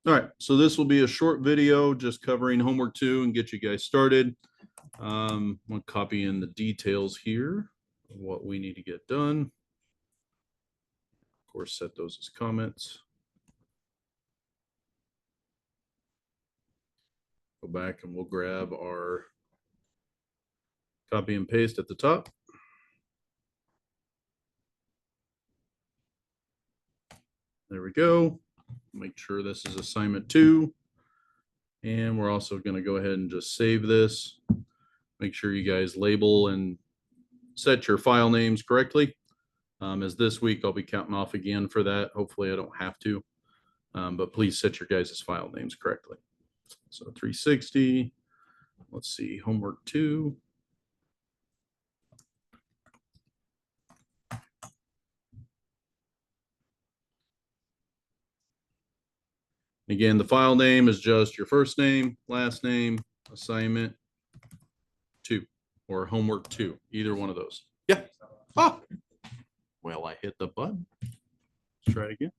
All right, so this will be a short video just covering homework 2 and get you guys started. I'm going to copy in the details here of what we need to get done. Of course, set those as comments. Go back and we'll grab our copy and paste at the top. There we go. Make sure this is assignment 2. And we're also going to go ahead and just save this. Make sure you guys label and set your file names correctly. As this week, I'll be counting off again for that. Hopefully I don't have to, but please set your guys' file names correctly. So 360, let's see, homework 2. Again, the file name is just your first name, last name, assignment 2, or homework 2, either one of those. Yeah. Ah. Well, I hit the button. Let's try it again.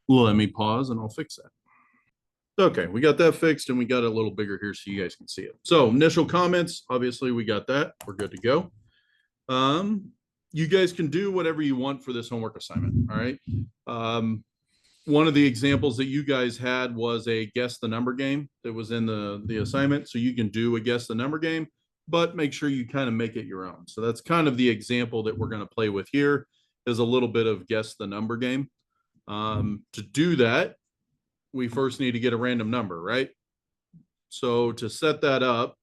Let me pause and I'll fix that. Okay, we got that fixed and we got it a little bigger here so you guys can see it. So initial comments, obviously we got that. We're good to go. You guys can do whatever you want for this homework assignment. All right. One of the examples that you guys had was a guess the number game that was in the assignment. So you can do a guess the number game, but make sure you kind of make it your own. So that's kind of the example that we're going to play with here, is a little bit of guess the number game. To do that, we first need to get a random number, right? So to set that up,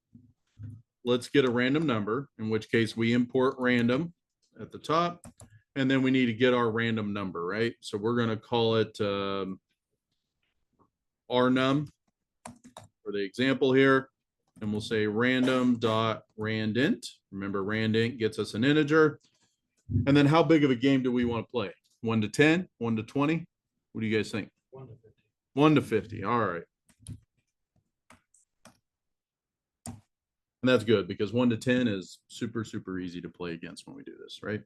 let's get a random number, in which case we import random at the top. And then we need to get our random number, right? So we're going to call it rnum for the example here. And we'll say random.randint. Remember, randint gets us an integer. And then how big of a game do we want to play? 1 to 10? 1 to 20? What do you guys think? 1 to 50. 1 to 50. All right. And that's good because 1 to 10 is super, super easy to play against when we do this, right?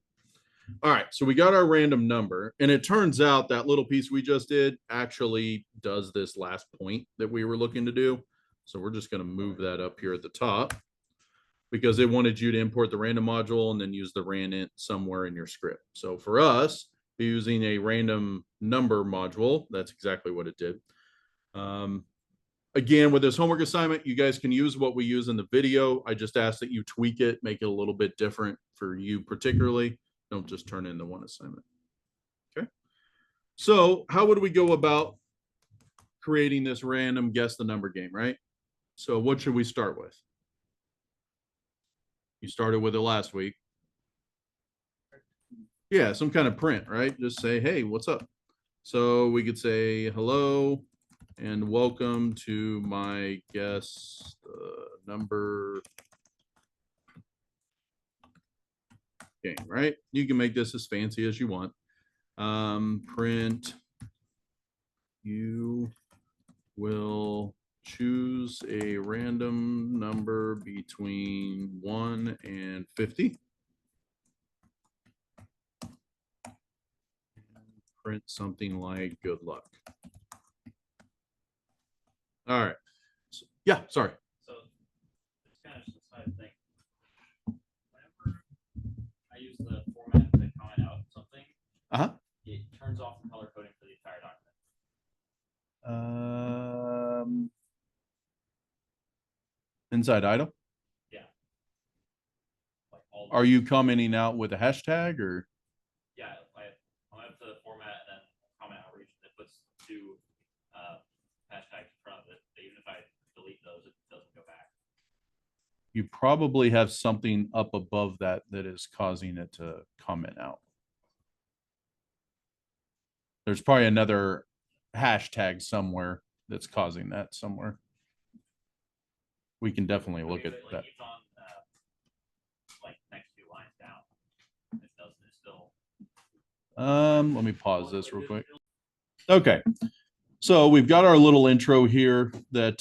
All right, so we got our random number, and it turns out that little piece we just did actually does this last point that we were looking to do. So we're just going to move that up here at the top because it wanted you to import the random module and then use the randint somewhere in your script. So for us, using a random number module, that's exactly what it did. Again, with this homework assignment, you guys can use what we use in the video. I just ask that you tweak it, make it a little bit different for you particularly. Don't just turn in the one assignment. Okay. So how would we go about creating this random guess the number game, right? So what should we start with? You started with it last week. Yeah, some kind of print, right? Just say, hey, what's up? So we could say hello and welcome to my guess number game, right? You can make this as fancy as you want. Print, you will choose a random number between 1 and 50. Print something like good luck. All right. So, yeah, sorry. So it's kind of just the side thing. Whenever I use the format to comment out something, it turns off the color coding for the entire document. Inside idle? Yeah. Like are you commenting out with a hashtag or? Yeah, I went up to the format and then comment outreach. It puts 2 hashtags in front of it. But even if I delete those, it doesn't go back. You probably have something up above that that is causing it to comment out. There's probably another hashtag somewhere that's causing that somewhere. We can definitely look at that. It's on like next 2 lines down. It doesn't. It's still. Let me pause this real quick. Okay. So we've got our little intro here that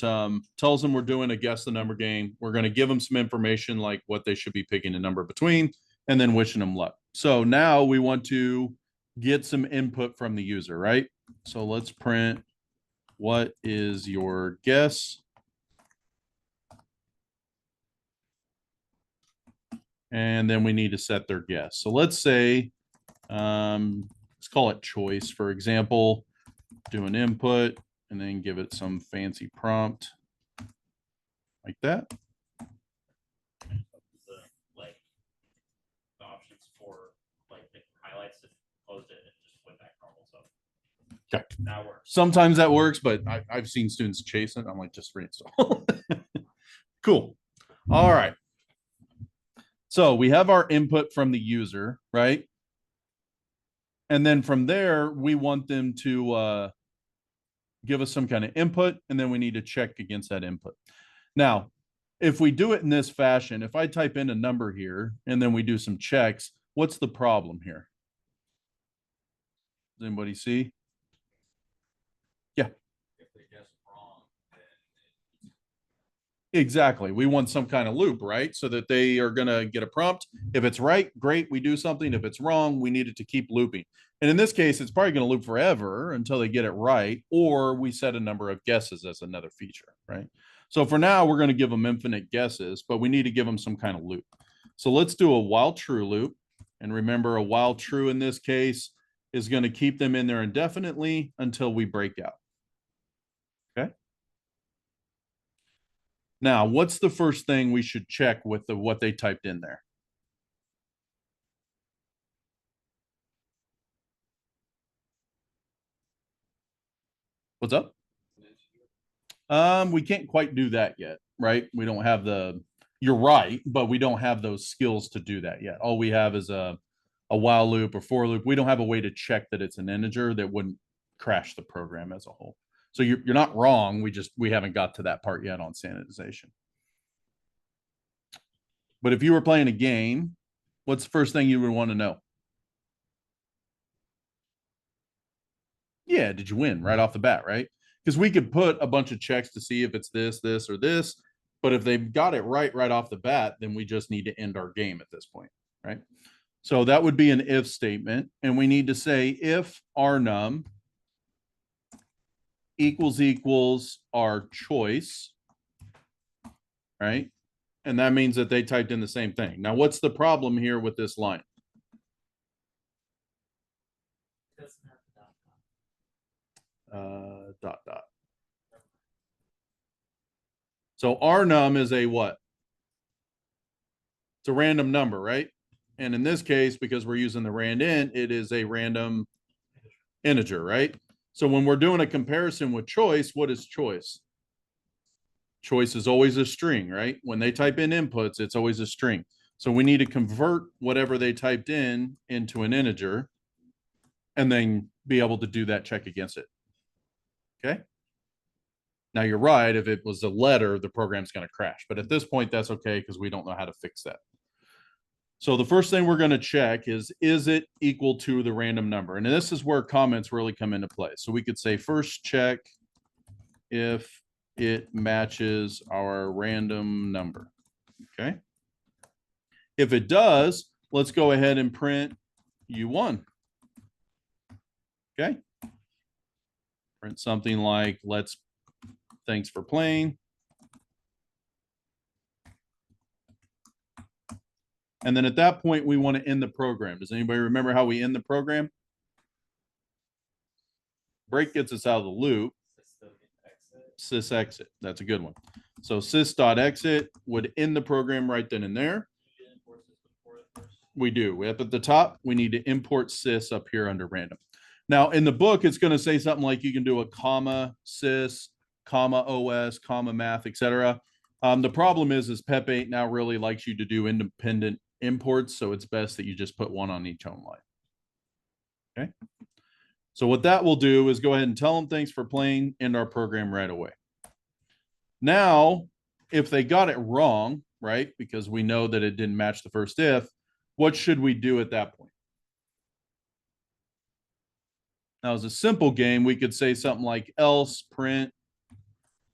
tells them we're doing a guess the number game. We're going to give them some information like what they should be picking a number between and then wishing them luck. So now we want to get some input from the user, right? So let's print, what is your guess? And then we need to set their guess. So let's say, let's call it choice, for example, do an input and then give it some fancy prompt like that. Like the options for like the highlights, if closed it and just went back normal. So okay, that works. Sometimes that works, but I've seen students chase it. I'm like, just reinstall. Cool. All right. So we have our input from the user, right? And then from there, we want them to give us some kind of input, and then we need to check against that input. Now, if we do it in this fashion, if I type in a number here and then we do some checks, what's the problem here? Does anybody see? Yeah. If they guess wrong, Exactly. We want some kind of loop, right? So that they are going to get a prompt. If it's right, great, we do something. If it's wrong, we need it to keep looping. And in this case, it's probably going to loop forever until they get it right, or we set a number of guesses as another feature, right? So for now, we're going to give them infinite guesses, but we need to give them some kind of loop. So let's do a while true loop. And remember, a while true in this case is going to keep them in there indefinitely until we break out. Okay. Now, what's the first thing we should check with what they typed in there? What's up? We can't quite do that yet, right? We don't have you're right, but we don't have those skills to do that yet. All we have is a while loop or for loop. We don't have a way to check that it's an integer that wouldn't crash the program as a whole. So you're not wrong. We haven't got to that part yet on standardization. But if you were playing a game, what's the first thing you would want to know? Yeah, did you win right off the bat, right? Because we could put a bunch of checks to see if it's this, this, or this. But if they've got it right off the bat, then we just need to end our game at this point, right? So that would be an if statement. And we need to say if rnum equals our choice, right? And that means that they typed in the same thing. Now, what's the problem here with this line? Dot. So rnum is a what? It's a random number, right? And in this case, because we're using the rand int, it is a random integer, right? So when we're doing a comparison with choice, what is choice? Choice is always a string, right? When they type in inputs, it's always a string. So we need to convert whatever they typed in into an integer and then be able to do that check against it. Okay. Now you're right. If it was a letter, the program's going to crash. But at this point, that's okay because we don't know how to fix that. So the first thing we're going to check is it equal to the random number? And this is where comments really come into play. So we could say first check if it matches our random number. Okay. If it does, let's go ahead and print you won. Okay. Print something like thanks for playing. And then at that point, we want to end the program. Does anybody remember how we end the program? Break gets us out of the loop. Sys exit. That's a good one. So sys.exit would end the program right then and there. We do. Up at the top, we need to import sys up here under random. Now in the book, it's going to say something like you can do a comma sys, comma os, comma math, etc. The problem is Pep 8 now really likes you to do independent imports, so it's best that you just put one on each home line. Okay. So what that will do is go ahead and tell them thanks for playing, end our program right away. Now, if they got it wrong, right, because we know that it didn't match the first if, what should we do at that point? Now, as a simple game, we could say something like else print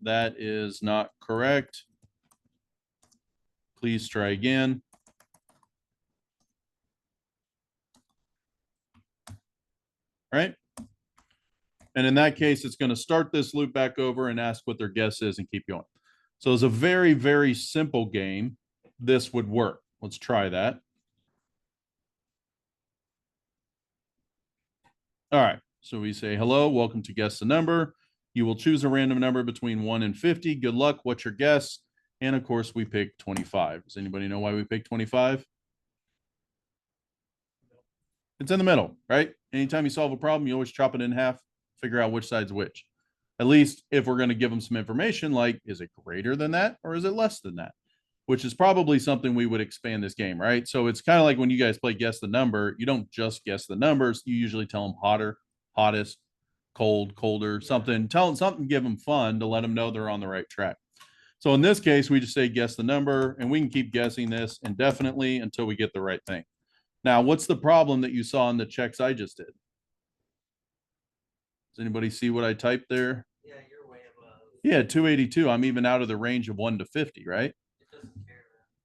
that is not correct. Please try again. right? And in that case, it's going to start this loop back over and ask what their guess is and keep going. So it's a very, very simple game. This would work. Let's try that. All right. So we say, hello, welcome to Guess the Number. You will choose a random number between 1 and 50. Good luck. What's your guess? And of course, we picked 25. Does anybody know why we picked 25? It's in the middle, right? Anytime you solve a problem, you always chop it in half, figure out which side's which. At least if we're going to give them some information, like, is it greater than that or is it less than that? Which is probably something we would expand this game, right? So it's kind of like when you guys play Guess the Number, you don't just guess the numbers. You usually tell them hotter, hottest, cold, colder, something. Tell them something, give them fun to let them know they're on the right track. So in this case, we just say guess the number, and we can keep guessing this indefinitely until we get the right thing. Now, what's the problem that you saw in the checks I just did? Does anybody see what I typed there? Yeah, you're way above. Yeah, 282. I'm even out of the range of 1 to 50, right? It doesn't care.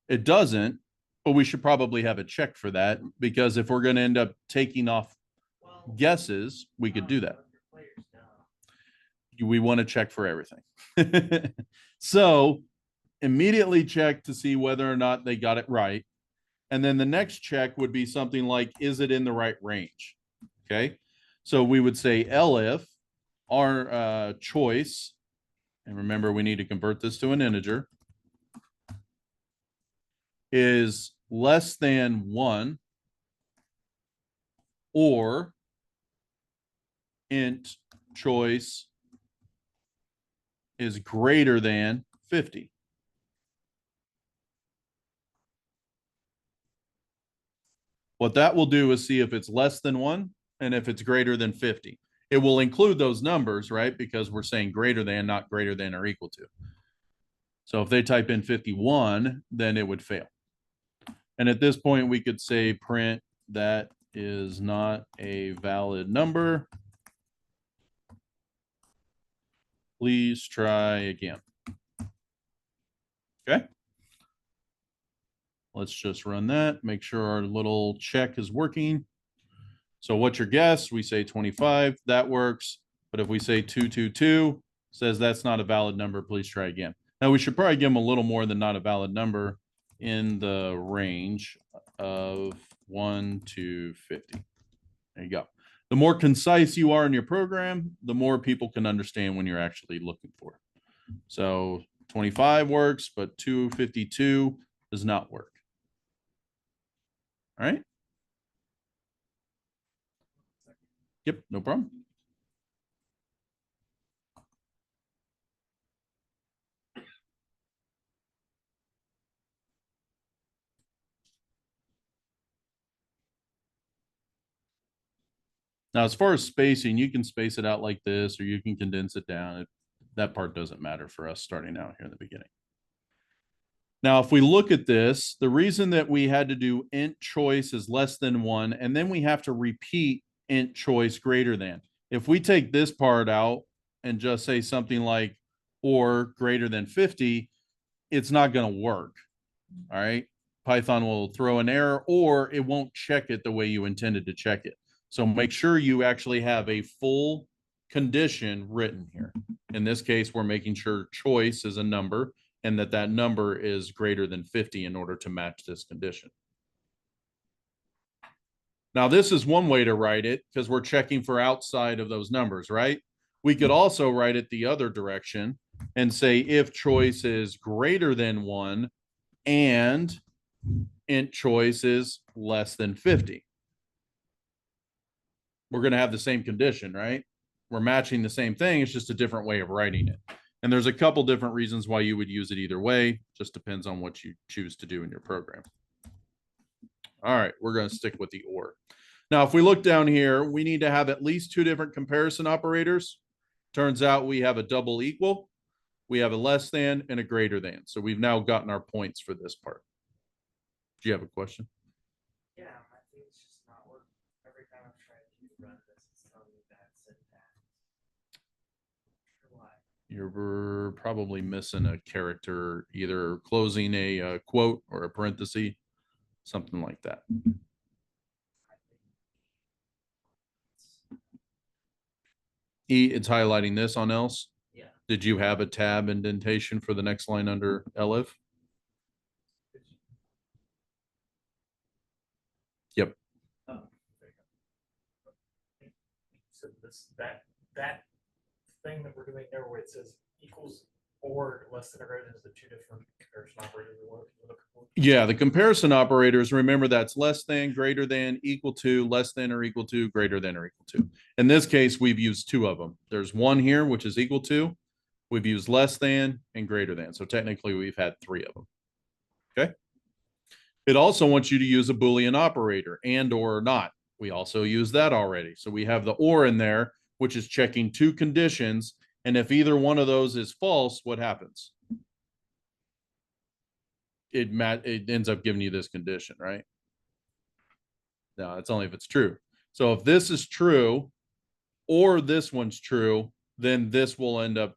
It doesn't, but we should probably have a check for that, because if we're going to end up taking off guesses, we could do that. We want to check for everything. So immediately check to see whether or not they got it right. And then the next check would be something like, is it in the right range? Okay. So we would say elif, our choice, and remember, we need to convert this to an integer, is less than 1 or int choice is greater than 50. What that will do is see if it's less than 1 and if it's greater than 50. It will include those numbers, right? Because we're saying greater than, not greater than or equal to. So if they type in 51, then it would fail. And at this point, we could say print that is not a valid number. Please try again. Okay. Let's just run that, make sure our little check is working. So what's your guess? We say 25, that works. But if we say 222, says that's not a valid number, please try again. Now we should probably give them a little more than not a valid number, in the range of 1 to 50. There you go. The more concise you are in your program, the more people can understand when you're actually looking for it. So 25 works, but 252 does not work. All right. Yep, no problem. Now, as far as spacing, you can space it out like this, or you can condense it down. That part doesn't matter for us starting out here in the beginning. Now, if we look at this, the reason that we had to do int choice is less than 1, and then we have to repeat int choice greater than. If we take this part out and just say something like or greater than 50, it's not going to work. All right. Python will throw an error, or it won't check it the way you intended to check it. So make sure you actually have a full condition written here. In this case, we're making sure choice is a number and that that number is greater than 50 in order to match this condition. Now, this is one way to write it because we're checking for outside of those numbers, right? We could also write it the other direction and say if choice is greater than 1 and int choice is less than 50. We're going to have the same condition, right? We're matching the same thing. It's just a different way of writing it. And there's a couple different reasons why you would use it either way. Just depends on what you choose to do in your program. All right, we're going to stick with the or. Now, if we look down here, we need to have at least 2 different comparison operators. Turns out we have a double equal, we have a less than, and a greater than. So we've now gotten our points for this part. Do you have a question? Yeah, I think it's just not working. Every time I've tried to run this, it's telling me bad syntax. Why? You're probably missing a character, either closing a quote or a parenthesis, something like that. It's highlighting this on else. Yeah. Did you have a tab indentation for the next line under elif? Yep. Oh, there you go. So that thing that we're doing there where it says equals or less than or greater than is the two different comparison operators we're looking for. Yeah, the comparison operators, remember that's less than, greater than, equal to, less than or equal to, greater than or equal to. In this case, we've used two of them. There's one here, which is equal to. We've used less than and greater than. So technically we've had three of them. Okay. It also wants you to use a Boolean operator and or not. We also use that already. So we have the or in there, which is checking two conditions. And if either one of those is false, what happens? It ends up giving you this condition, right? No, it's only if it's true. So if this is true or this one's true, then this will end up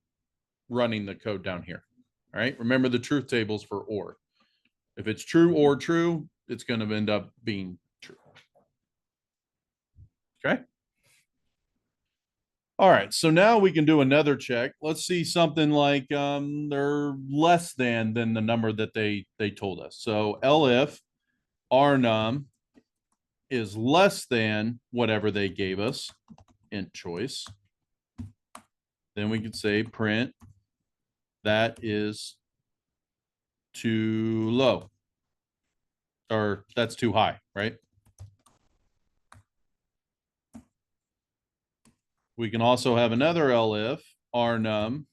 running the code down here. All right. Remember the truth tables for or. If it's true or true, it's going to end up being true. Okay. All right. So now we can do another check. Let's see something like they're less than the number that they told us. So elif our num is less than whatever they gave us int choice. Then we could say print that is too low, or that's too high, right? We can also have another elif our num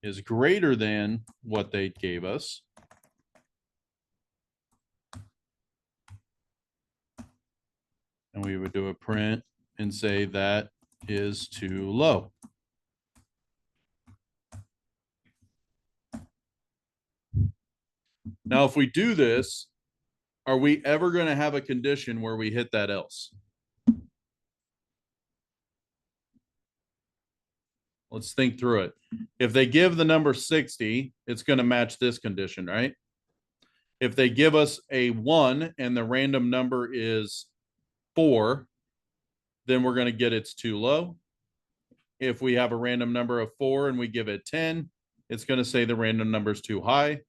is greater than what they gave us. And we would do a print and say that is too low. Now, if we do this, are we ever going to have a condition where we hit that else? Let's think through it. If they give the number 60, it's going to match this condition, right? If they give us a 1 and the random number is 4, then we're going to get it's too low. If we have a random number of 4 and we give it 10, it's going to say the random number is too high.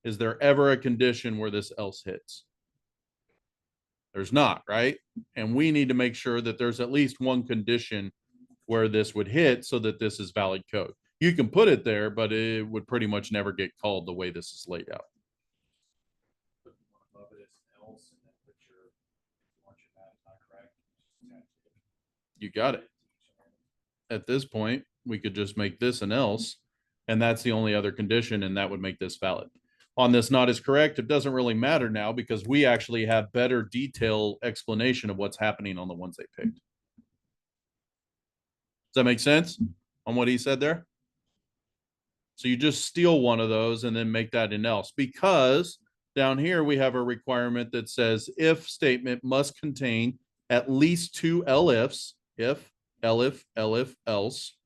Is there ever a condition where this else hits? There's not, right? And we need to make sure that there's at least one condition where this would hit so that this is valid code. You can put it there, but it would pretty much never get called the way this is laid out. You got it. At this point, we could just make this an else, and that's the only other condition, and that would make this valid. On this not is correct, it doesn't really matter now because we actually have better detailed explanation of what's happening on the ones they picked. Does that make sense on what he said there? So you just steal one of those and then make that an else, because down here we have a requirement that says if statement must contain at least two elifs, if, elif, elif, else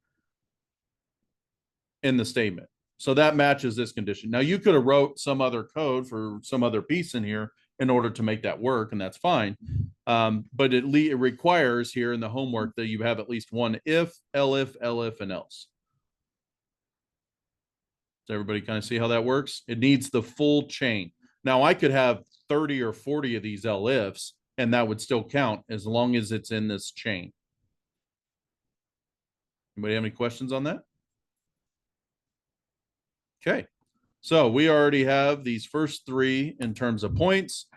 in the statement. So that matches this condition. Now you could have wrote some other code for some other piece in here in order to make that work, and that's fine. But it requires here in the homework that you have at least one if, elif, elif, and else. Does everybody kind of see how that works? It needs the full chain. Now I could have 30 or 40 of these elifs, and that would still count as long as it's in this chain. Anybody have any questions on that? Okay, so we already have these first three in terms of points.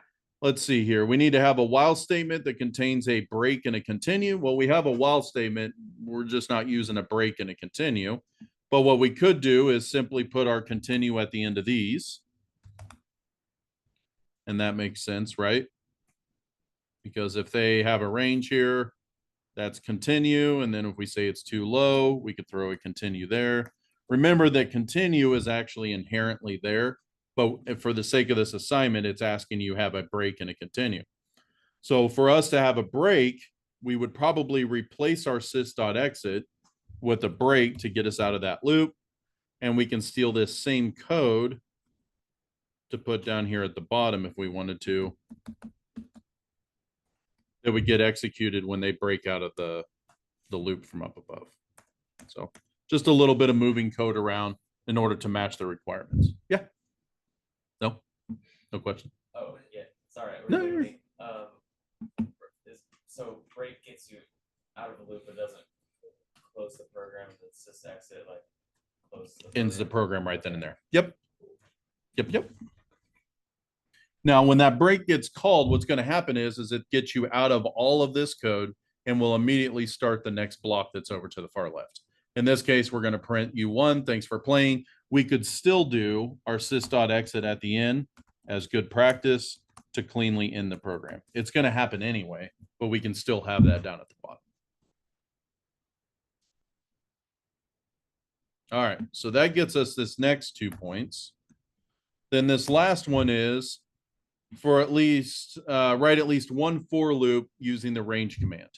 Let's see here. We need to have a while statement that contains a break and a continue. Well, we have a while statement. We're just not using a break and a continue. But what we could do is simply put our continue at the end of these. And that makes sense, right? Because if they have a range here, that's continue. And then if we say it's too low, we could throw a continue there. Remember that continue is actually inherently there, but for the sake of this assignment, it's asking you have a break and a continue. So for us to have a break, we would probably replace our sys.exit with a break to get us out of that loop. And we can steal this same code to put down here at the bottom if we wanted to. It would get executed when they break out of the loop from up above. So just a little bit of moving code around in order to match the requirements. Yeah. No, no question. Oh, yeah, sorry. No, We're you're- literally, so break gets you out of the loop, but doesn't close the program, it's just exit, like, close the Ends the program right then and there. Yep. Yep. Now, when that break gets called, what's going to happen is it gets you out of all of this code and will immediately start the next block that's over to the far left. In this case, we're going to print U1. Thanks for playing. We could still do our sys.exit at the end as good practice to cleanly end the program. It's going to happen anyway, but we can still have that down at the bottom. All right, so that gets us this next 2 points. Then this last one is for at least write at least one for loop using the range command.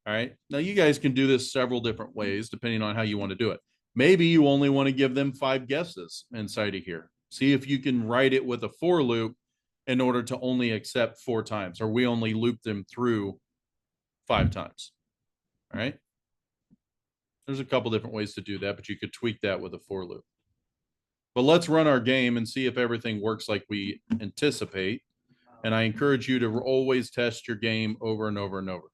All right. Now you guys can do this several different ways depending on how you want to do it. Maybe you only want to give them 5 guesses inside of here. See if you can write it with a for loop in order to only accept 4 times, or we only loop them through 5 times. All right. There's a couple different ways to do that, but you could tweak that with a for loop. But let's run our game and see if everything works like we anticipate. And I encourage you to always test your game over and over and over,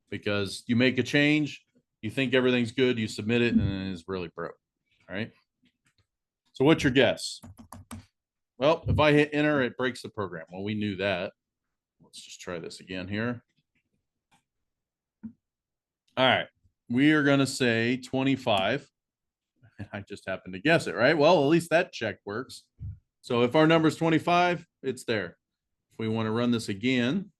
because you make a change, you think everything's good, you submit it, and then it's really broke. All right. So what's your guess? Well, if I hit enter, it breaks the program. Well, we knew that. Let's just try this again here. All right. We are going to say 25. I just happened to guess it, right? Well, at least that check works. So if our number is 25, it's there. If we want to run this again,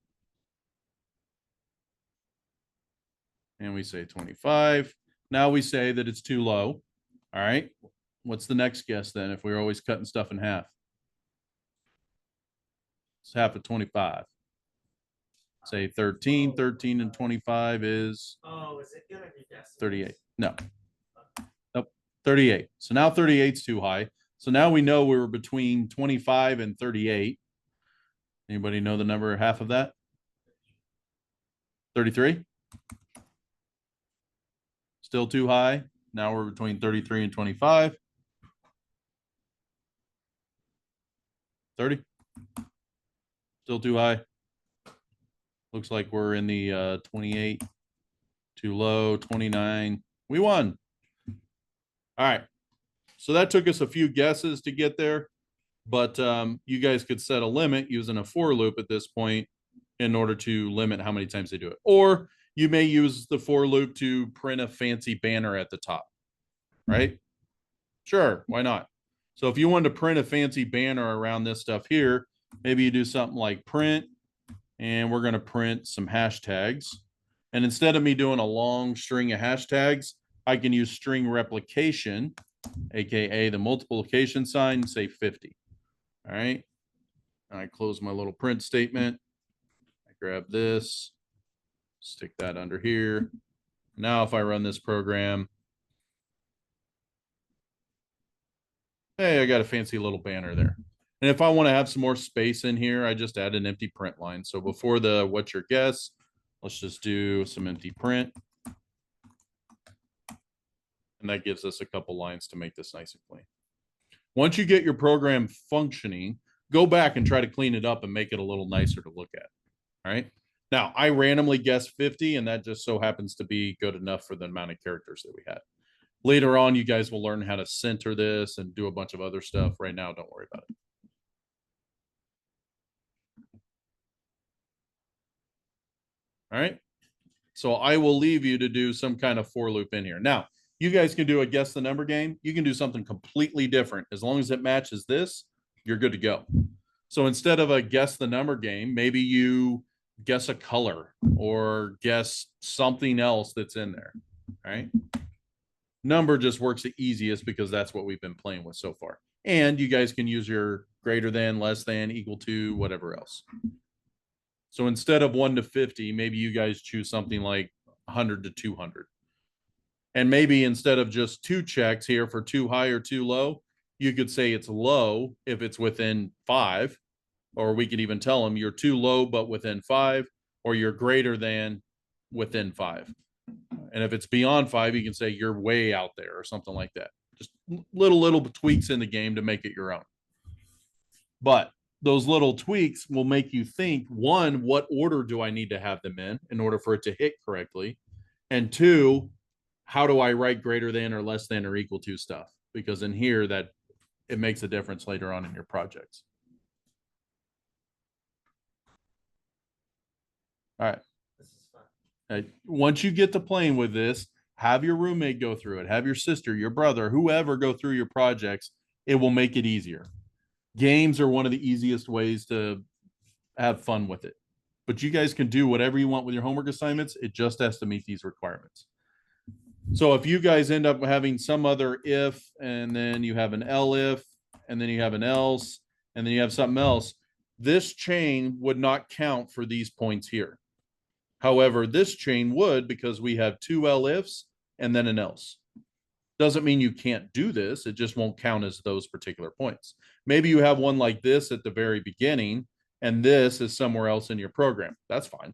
and we say 25, now we say that it's too low. All right. What's the next guess then if we're always cutting stuff in half? It's half of 25. Say 13. 13 and 25 is Oh, is it gonna be decimal? 38. No. Nope. 38. So now 38 is too high. So now we know we were between 25 and 38. Anybody know the number half of that? 33? Still too high. Now we're between 33 and 25. 30? Still too high. Looks like we're in the 28. Too low. 29. We won. All right. So that took us a few guesses to get there, but you guys could set a limit using a for loop at this point in order to limit how many times they do it. Or you may use the for loop to print a fancy banner at the top, right? Sure, why not? So if you wanted to print a fancy banner around this stuff here, maybe you do something like print, and we're going to print some hashtags. And instead of me doing a long string of hashtags, I can use string replication, aka the multiplication sign, say 50. All right. I close my little print statement. I grab this, stick that under here. Now, if I run this program, hey, I got a fancy little banner there. And if I want to have some more space in here, I just add an empty print line. So before the what's your guess, let's just do some empty print. And that gives us a couple lines to make this nice and clean. Once you get your program functioning, go back and try to clean it up and make it a little nicer to look at. All right. Now, I randomly guessed 50, and that just so happens to be good enough for the amount of characters that we had. Later on, you guys will learn how to center this and do a bunch of other stuff. Right now, don't worry about it. All right. So I will leave you to do some kind of for loop in here. Now, you guys can do a guess the number game. You can do something completely different. As long as it matches this, you're good to go. So instead of a guess the number game, maybe you guess a color or guess something else that's in there. All right. Number just works the easiest because that's what we've been playing with so far. And you guys can use your greater than, less than, equal to, whatever else. So instead of 1 to 50, maybe you guys choose something like 100 to 200. And maybe instead of just 2 checks here for too high or too low, you could say it's low if it's within 5, or we could even tell them you're too low but within 5, or you're greater than within 5. And if it's beyond 5, you can say you're way out there or something like that. Just little tweaks in the game to make it your own. But those little tweaks will make you think, one, what order do I need to have them in order for it to hit correctly? And two, how do I write greater than or less than or equal to stuff? Because in here, that it makes a difference later on in your projects. All right. This is fun. Once you get to playing with this, have your roommate go through it, have your sister, your brother, whoever go through your projects. It will make it easier. Games are one of the easiest ways to have fun with it. But you guys can do whatever you want with your homework assignments. It just has to meet these requirements. So if you guys end up having some other if, and then you have an elif, and then you have an else, and then you have something else, this chain would not count for these points here. However, this chain would, because we have 2 elifs and then an else. Doesn't mean you can't do this. It just won't count as those particular points. Maybe you have one like this at the very beginning, and this is somewhere else in your program. That's fine.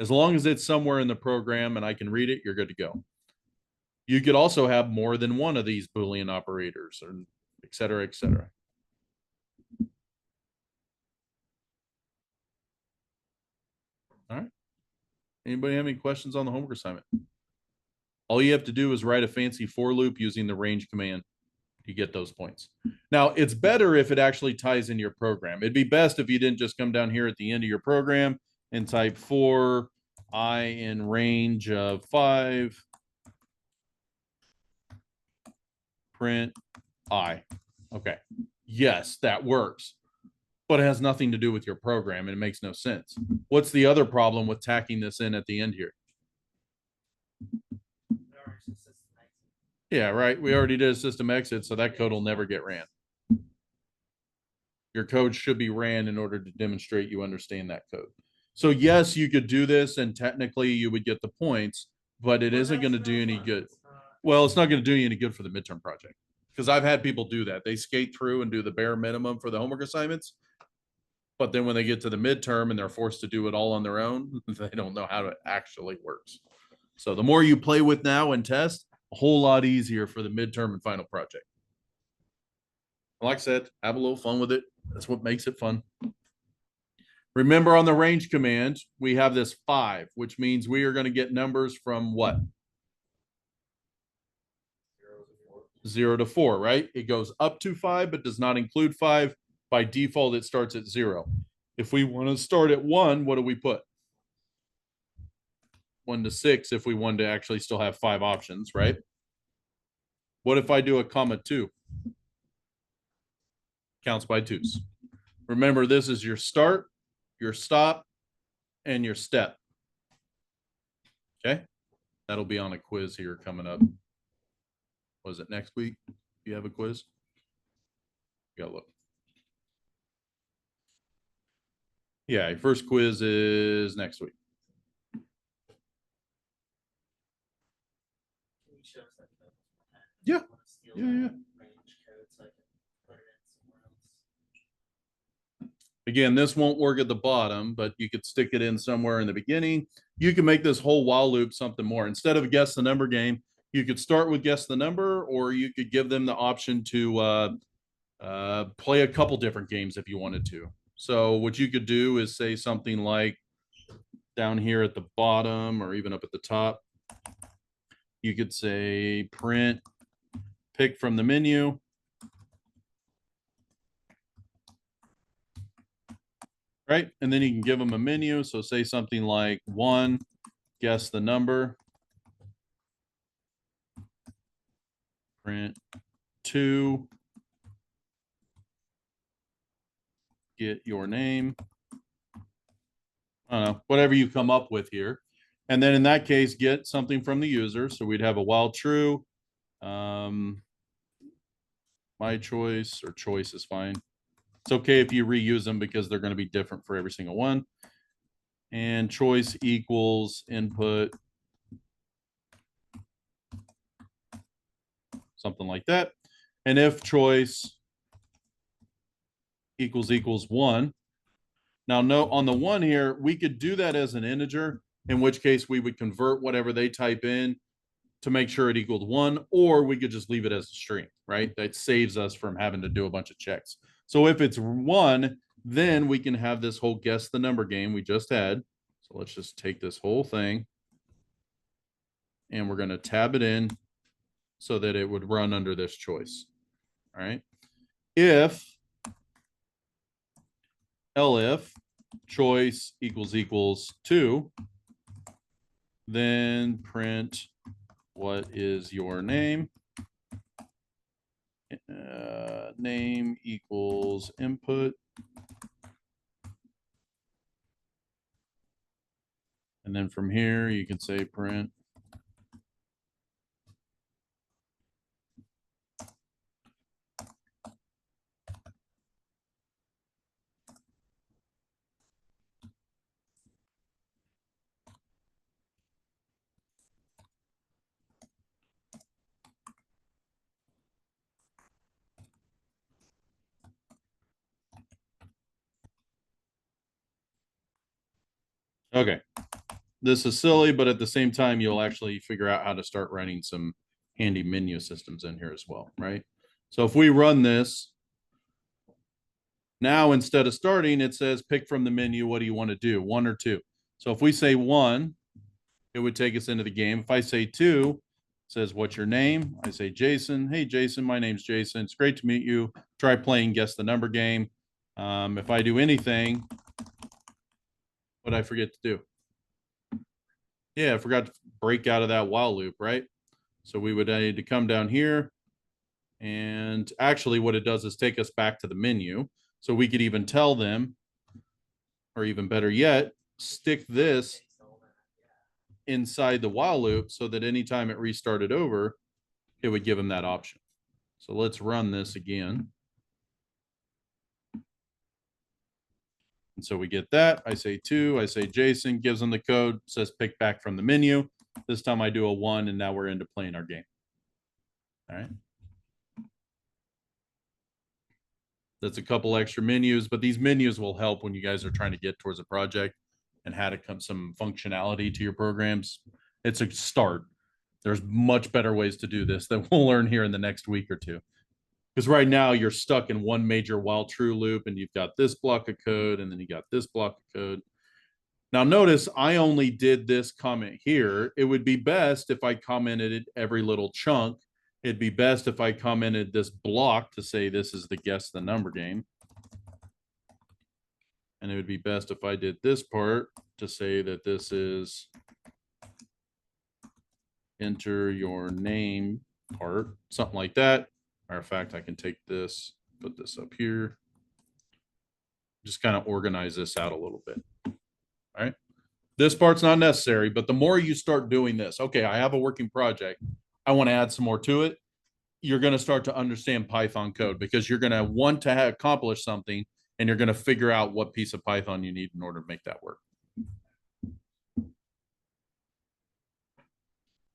As long as it's somewhere in the program and I can read it, you're good to go. You could also have more than one of these Boolean operators, or et cetera, et cetera. All right. Anybody have any questions on the homework assignment? All you have to do is write a fancy for loop using the range command to get those points. Now, it's better if it actually ties into your program. It'd be best if you didn't just come down here at the end of your program and type for I in range of 5, print I. Okay. Yes, that works, but it has nothing to do with your program and it makes no sense. What's the other problem with tacking this in at the end here? Yeah, right. We already did a system exit, so that code will never get ran. Your code should be ran in order to demonstrate you understand that code. So yes, you could do this and technically you would get the points, but it isn't going to do any good. Well, it's not going to do you any good for the midterm project, because I've had people do that. They skate through and do the bare minimum for the homework assignments. But then when they get to the midterm and they're forced to do it all on their own, they don't know how it actually works. So the more you play with now and test, a whole lot easier for the midterm and final project. Like I said, have a little fun with it. That's what makes it fun. Remember, on the range command, we have this 5, which means we are going to get numbers from what? 0 to 4, right? It goes up to 5, but does not include 5. By default, it starts at 0. If we want to start at 1, what do we put? 1 to 6 if we want to actually still have 5 options, right? What if I do a comma 2? Counts by 2s. Remember, this is your start, your stop, and your step. Okay? That'll be on a quiz here coming up. Was it next week? You have a quiz? You gotta look. Yeah, your first quiz is next week. Yeah. Yeah. Again, this won't work at the bottom, but you could stick it in somewhere in the beginning. You can make this whole while loop something more. Instead of a guess the number game, you could start with guess the number, or you could give them the option to play a couple different games if you wanted to. So what you could do is say something like down here at the bottom or even up at the top, you could say print, pick from the menu. Right? And then you can give them a menu. So say something like 1, guess the number. Print 2, get your name. I don't know, whatever you come up with here. And then in that case, get something from the user. So we'd have a while true. My choice, or choice is fine. It's okay if you reuse them because they're going to be different for every single one. And choice equals input. Something like that. And if choice equals 1. Now, note on the 1 here, we could do that as an integer, in which case we would convert whatever they type in to make sure it equaled 1, or we could just leave it as a string, right? That saves us from having to do a bunch of checks. So if it's 1, then we can have this whole guess the number game we just had. So let's just take this whole thing and we're going to tab it in so that it would run under this choice. All right. If elif choice equals 2, then print what is your name? Name equals input. And then from here, you can say print. Okay. This is silly, but at the same time, you'll actually figure out how to start writing some handy menu systems in here as well, right? So if we run this, now instead of starting, it says pick from the menu. What do you want to do? 1 or 2? So if we say 1, it would take us into the game. If I say 2, it says, what's your name? I say Jason. Hey, Jason, my name's Jason. It's great to meet you. Try playing guess the number game. If I do anything, what I forget to do? Yeah, I forgot to break out of that while loop, right? So we would need to come down here. And actually what it does is take us back to the menu. So we could even tell them, or even better yet, stick this inside the while loop so that anytime it restarted over, it would give them that option. So let's run this again. And so we get that. I say 2, I say Jason, gives them the code, says pick back from the menu. This time I do a 1, and now we're into playing our game. All right. That's a couple extra menus, but these menus will help when you guys are trying to get towards a project and how to come some functionality to your programs. It's a start. There's much better ways to do this that we'll learn here in the next week or two. Because right now you're stuck in one major while true loop and you've got this block of code and then you got this block of code. Now notice I only did this comment here. It would be best if I commented every little chunk. It'd be best if I commented this block to say this is the guess the number game. And it would be best if I did this part to say that this is enter your name part, something like that. Matter of fact, I can take this, put this up here. Just kind of organize this out a little bit. All right. This part's not necessary, but the more you start doing this, okay, I have a working project. I want to add some more to it. You're going to start to understand Python code because you're going to want to accomplish something and you're going to figure out what piece of Python you need in order to make that work.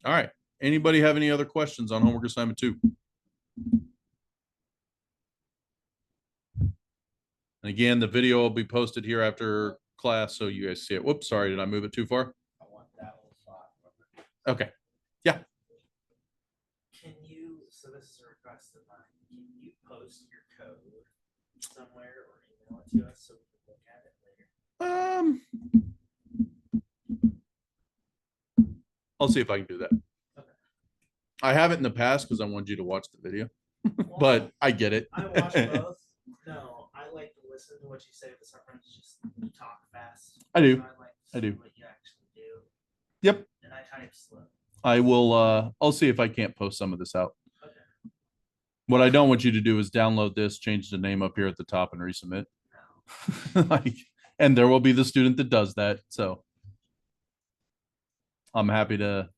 All right. Anybody have any other questions on homework assignment 2? And again, the video will be posted here after class so you guys see it. Whoops, sorry, did I move it too far? I want that whole spot. Okay. Yeah. Can you, so this is a request of mine, can you post your code somewhere or email it to us so we can look at it later? I'll see if I can do that. Okay. I haven't in the past because I wanted you to watch the video, Well, but I get it. I watch both. No, I like to listen to what you say, but sometimes just you talk fast. I do. So I like to I do. see what you actually do. Yep. And I type slow. I will, I'll see if I can't post some of this out. Okay. What I don't want you to do is download this, change the name up here at the top and resubmit. No. Like, and there will be the student that does that. So I'm happy to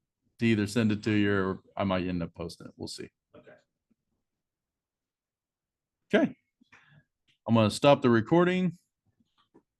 either send it to you or I might end up posting it. We'll see. Okay. Okay. I'm going to stop the recording.